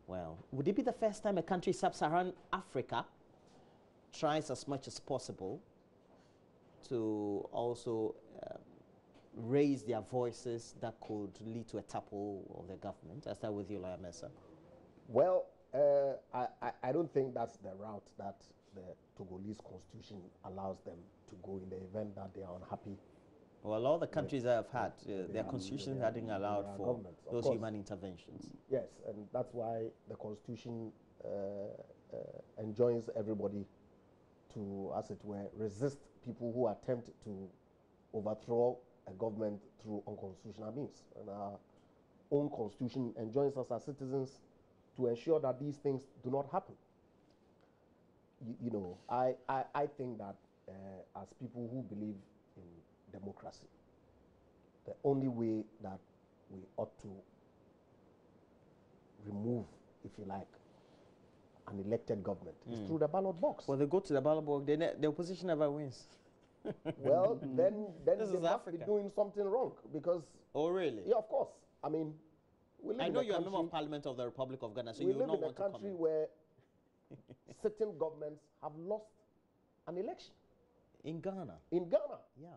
well, would it be the first time a country sub-Saharan Africa tries as much as possible to also raise their voices that could lead to a topple of the government? I start with you, Lawyer Mensah. Well, I don't think that's the route that the Togolese constitution allows them to go in the event that they are unhappy. Well, all the countries that have had, their constitutions hadn't allowed for those human interventions. Yes, and that's why the constitution enjoins everybody to, as it were, resist people who attempt to overthrow a government through unconstitutional means. And our own constitution enjoins us as citizens to ensure that these things do not happen. You know, I think that as people who believe in democracy, the only way that we ought to remove, if you like, an elected government is through the ballot box. Well, they go to the ballot box, the opposition never wins. Well, then they This must is Africa. be doing something wrong because... Oh, really? Yeah, of course. I mean, we live I in know a you're a member country- of Parliament of the Republic of Ghana, so we you will live not in a want to country comment. where sitting governments have lost an election. In Ghana? In Ghana. Yeah.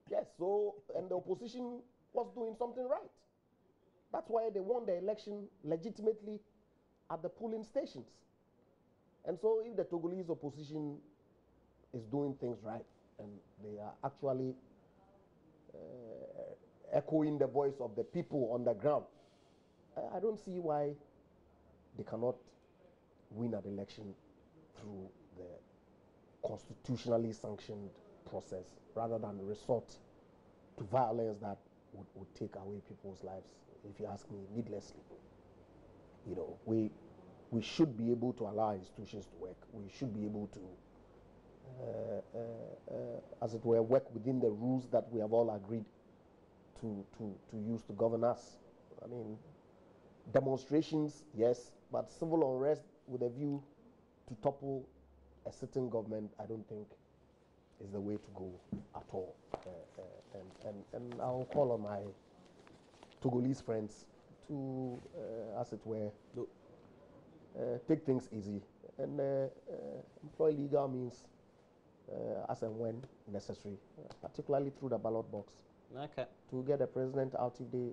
Yes, so, and the opposition was doing something right. That's why they won the election legitimately at the polling stations. And so if the Togolese opposition is doing things right, and they are actually echoing the voice of the people on the ground, I don't see why they cannot win an election through the constitutionally sanctioned process rather than resort to violence that would take away people's lives, if you ask me, needlessly. You know, we should be able to allow institutions to work. We should be able to, as it were, work within the rules that we have all agreed to use to govern us. I mean, demonstrations, yes, but civil unrest with a view to topple a sitting government, I don't think is the way to go at all. And I'll call on my Togolese friends to, as it were, take things easy and employ legal means as and when necessary, particularly through the ballot box, to get the president out if they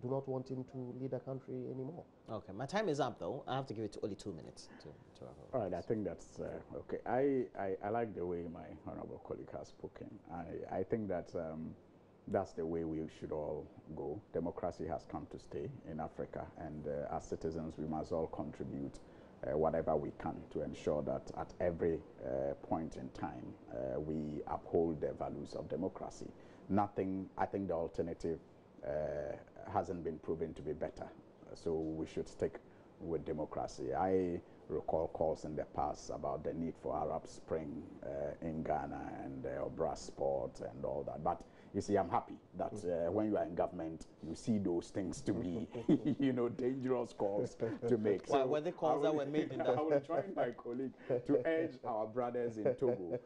do not want him to lead the country anymore. Okay, my time is up though. I have to give it to only 2 minutes to wrap up. All right, I think that's okay. I like the way my honorable colleague has spoken. I think that that's the way we should all go. Democracy has come to stay in Africa, and as citizens, we must all contribute whatever we can to ensure that at every point in time, we uphold the values of democracy. Nothing, I think the alternative hasn't been proven to be better. So we should stick with democracy. I recall calls in the past about the need for Arab Spring in Ghana and brass sport and all that. But you see, I'm happy that when you are in government, you see those things to be, you know, dangerous calls to make. Why were the calls that were made in that? I will join my colleague to urge our brothers in Togo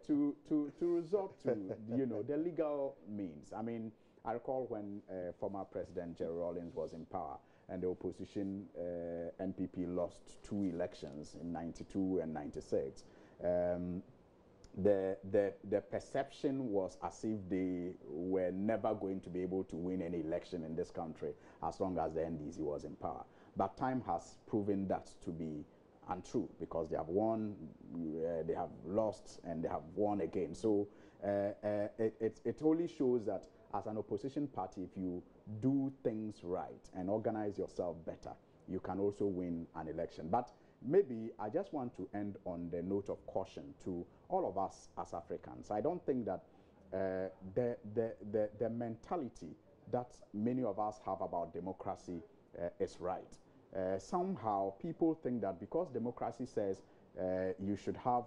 to resort to, you know, the legal means. I mean, I recall when former President Jerry Rawlings was in power and the opposition NPP lost 2 elections in '92 and '96. The perception was as if they were never going to be able to win any election in this country as long as the NDC was in power. But time has proven that to be untrue, because they have won, they have lost, and they have won again. So it only shows that as an opposition party, if you do things right and organize yourself better, you can also win an election. But maybe I just want to end on the note of caution to all of us as Africans. I don't think that the mentality that many of us have about democracy is right. Somehow people think that because democracy says you should have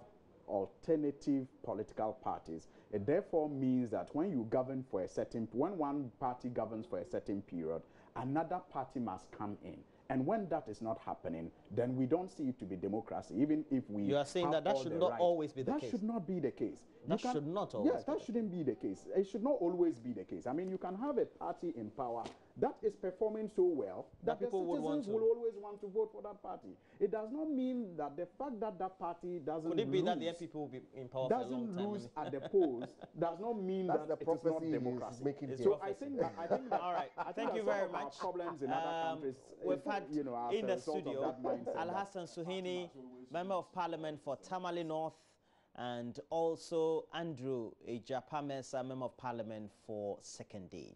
alternative political parties, it therefore means that when you govern for a certain, when one party governs for a certain period, another party must come in. And when that is not happening, then we don't see it to be democracy, even if we You are saying that should not always be the case. That should not be the case. That should not always Yes, that shouldn't be the case. It should not always be the case. I mean, you can have a party in power that is performing so well that the people citizens will always want to vote for that party. It does not mean that the fact that that party doesn't Could it be lose, that the MPP will be in power for a long doesn't time? lose at the polls does not mean that the it is not prophecy democracy. he's making So here. I think that All right. I think Thank that you some very of our much. problems in other countries, We've had you know, as in a the result of studio that mindset Al that Hassan Suhini, Member of Parliament for Tamale North, and also Andrew Ejapamesa, Member of Parliament for Second Day.